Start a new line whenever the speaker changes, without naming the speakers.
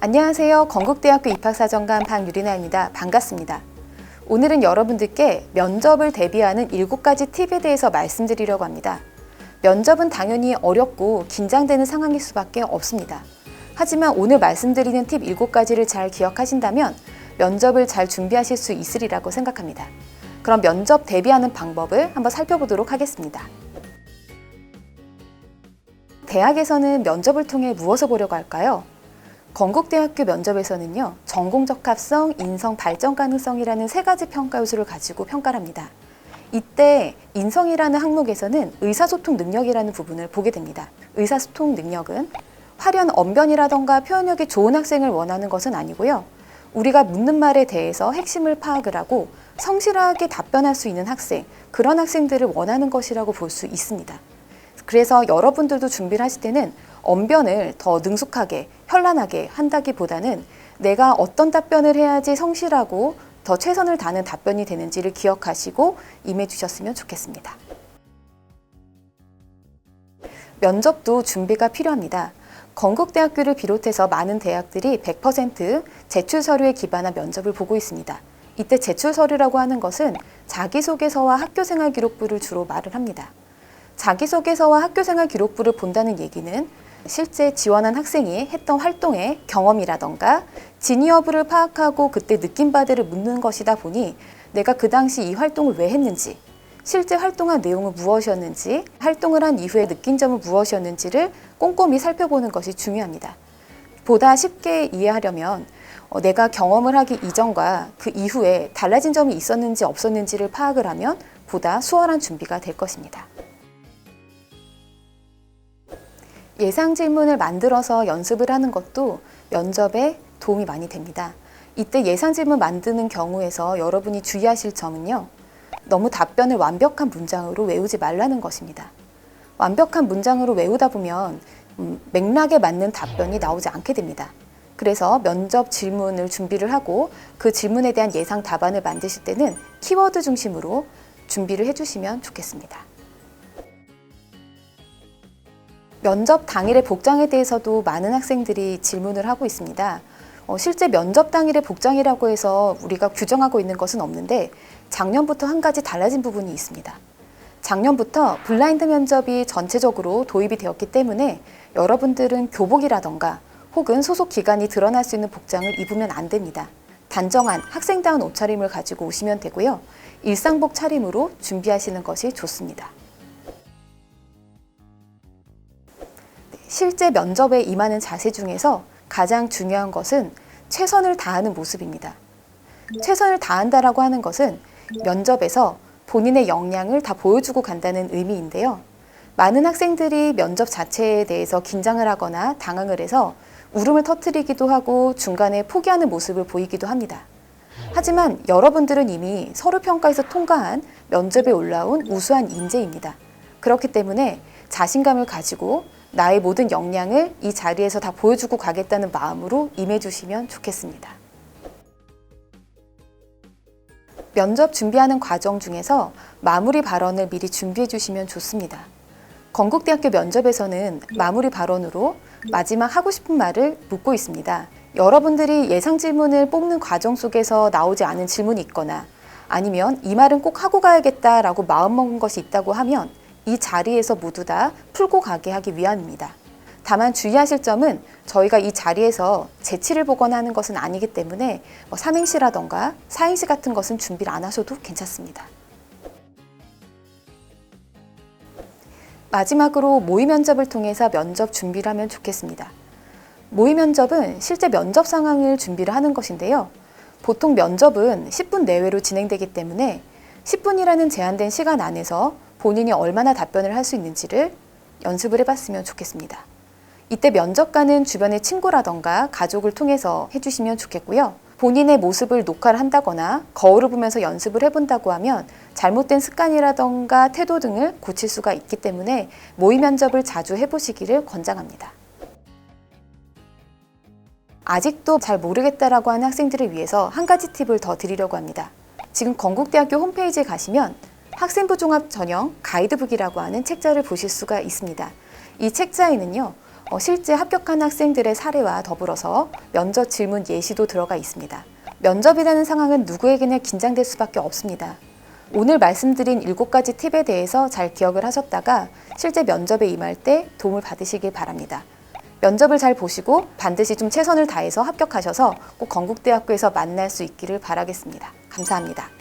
안녕하세요. 건국대학교 입학사정관 박유리나입니다. 반갑습니다. 오늘은 여러분들께 면접을 대비하는 7가지 팁에 대해서 말씀드리려고 합니다. 면접은 당연히 어렵고 긴장되는 상황일 수밖에 없습니다. 하지만 오늘 말씀드리는 팁 7가지를 잘 기억하신다면 면접을 잘 준비하실 수 있으리라고 생각합니다. 그럼 면접 대비하는 방법을 한번 살펴보도록 하겠습니다. 대학에서는 면접을 통해 무엇을 보려고 할까요? 건국대학교 면접에서는요, 전공 적합성, 인성 발전 가능성이라는 3가지 평가 요소를 가지고 평가를 합니다. 이때 인성이라는 항목에서는 의사소통 능력이라는 부분을 보게 됩니다. 의사소통 능력은 화려한 언변이라던가 표현력이 좋은 학생을 원하는 것은 아니고요. 우리가 묻는 말에 대해서 핵심을 파악을 하고 성실하게 답변할 수 있는 학생, 그런 학생들을 원하는 것이라고 볼 수 있습니다. 그래서 여러분들도 준비를 하실 때는 언변을 더 능숙하게, 현란하게 한다기보다는 내가 어떤 답변을 해야지 성실하고 더 최선을 다하는 답변이 되는지를 기억하시고 임해 주셨으면 좋겠습니다. 면접도 준비가 필요합니다. 건국대학교를 비롯해서 많은 대학들이 100% 제출 서류에 기반한 면접을 보고 있습니다. 이때 제출 서류라고 하는 것은 자기소개서와 학교생활 기록부를 주로 말을 합니다. 자기소개서와 학교생활 기록부를 본다는 얘기는 실제 지원한 학생이 했던 활동의 경험이라던가 진위 여부를 파악하고 그때 느낀 바들을 묻는 것이다 보니 내가 그 당시 이 활동을 왜 했는지, 실제 활동한 내용은 무엇이었는지, 활동을 한 이후에 느낀 점은 무엇이었는지를 꼼꼼히 살펴보는 것이 중요합니다. 보다 쉽게 이해하려면 내가 경험을 하기 이전과 그 이후에 달라진 점이 있었는지 없었는지를 파악을 하면 보다 수월한 준비가 될 것입니다. 예상 질문을 만들어서 연습을 하는 것도 면접에 도움이 많이 됩니다. 이때 예상 질문 만드는 경우에서 여러분이 주의하실 점은요, 너무 답변을 완벽한 문장으로 외우지 말라는 것입니다. 완벽한 문장으로 외우다 보면 맥락에 맞는 답변이 나오지 않게 됩니다. 그래서 면접 질문을 준비를 하고 그 질문에 대한 예상 답안을 만드실 때는 키워드 중심으로 준비를 해주시면 좋겠습니다. 면접 당일의 복장에 대해서도 많은 학생들이 질문을 하고 있습니다. 실제 면접 당일의 복장이라고 해서 우리가 규정하고 있는 것은 없는데 작년부터 한 가지 달라진 부분이 있습니다. 작년부터 블라인드 면접이 전체적으로 도입이 되었기 때문에 여러분들은 교복이라던가 혹은 소속 기관이 드러날 수 있는 복장을 입으면 안 됩니다. 단정한 학생다운 옷차림을 가지고 오시면 되고요. 일상복 차림으로 준비하시는 것이 좋습니다. 실제 면접에 임하는 자세 중에서 가장 중요한 것은 최선을 다하는 모습입니다. 최선을 다한다라고 하는 것은 면접에서 본인의 역량을 다 보여주고 간다는 의미인데요. 많은 학생들이 면접 자체에 대해서 긴장을 하거나 당황을 해서 울음을 터뜨리기도 하고 중간에 포기하는 모습을 보이기도 합니다. 하지만 여러분들은 이미 서류평가에서 통과한 면접에 올라온 우수한 인재입니다. 그렇기 때문에 자신감을 가지고 나의 모든 역량을 이 자리에서 다 보여주고 가겠다는 마음으로 임해주시면 좋겠습니다. 면접 준비하는 과정 중에서 마무리 발언을 미리 준비해 주시면 좋습니다. 건국대학교 면접에서는 마무리 발언으로 마지막 하고 싶은 말을 묻고 있습니다. 여러분들이 예상 질문을 뽑는 과정 속에서 나오지 않은 질문이 있거나 아니면 이 말은 꼭 하고 가야겠다라고 마음먹은 것이 있다고 하면 이 자리에서 모두 다 풀고 가게 하기 위함입니다. 다만 주의하실 점은 저희가 이 자리에서 재치를 보거나 하는 것은 아니기 때문에 삼행시라던가 사행시 같은 것은 준비를 안 하셔도 괜찮습니다. 마지막으로 모의 면접을 통해서 면접 준비를 하면 좋겠습니다. 모의 면접은 실제 면접 상황을 준비를 하는 것인데요. 보통 면접은 10분 내외로 진행되기 때문에 10분이라는 제한된 시간 안에서 본인이 얼마나 답변을 할 수 있는지를 연습을 해봤으면 좋겠습니다. 이때 면접관은 주변의 친구라던가 가족을 통해서 해주시면 좋겠고요. 본인의 모습을 녹화를 한다거나 거울을 보면서 연습을 해본다고 하면 잘못된 습관이라던가 태도 등을 고칠 수가 있기 때문에 모의 면접을 자주 해보시기를 권장합니다. 아직도 잘 모르겠다라고 하는 학생들을 위해서 한 가지 팁을 더 드리려고 합니다. 지금 건국대학교 홈페이지에 가시면 학생부 종합 전형 가이드북이라고 하는 책자를 보실 수가 있습니다. 이 책자에는요, 실제 합격한 학생들의 사례와 더불어서 면접 질문 예시도 들어가 있습니다. 면접이라는 상황은 누구에게나 긴장될 수밖에 없습니다. 오늘 말씀드린 7가지 팁에 대해서 잘 기억을 하셨다가 실제 면접에 임할 때 도움을 받으시길 바랍니다. 면접을 잘 보시고 반드시 좀 최선을 다해서 합격하셔서 꼭 건국대학교에서 만날 수 있기를 바라겠습니다. 감사합니다.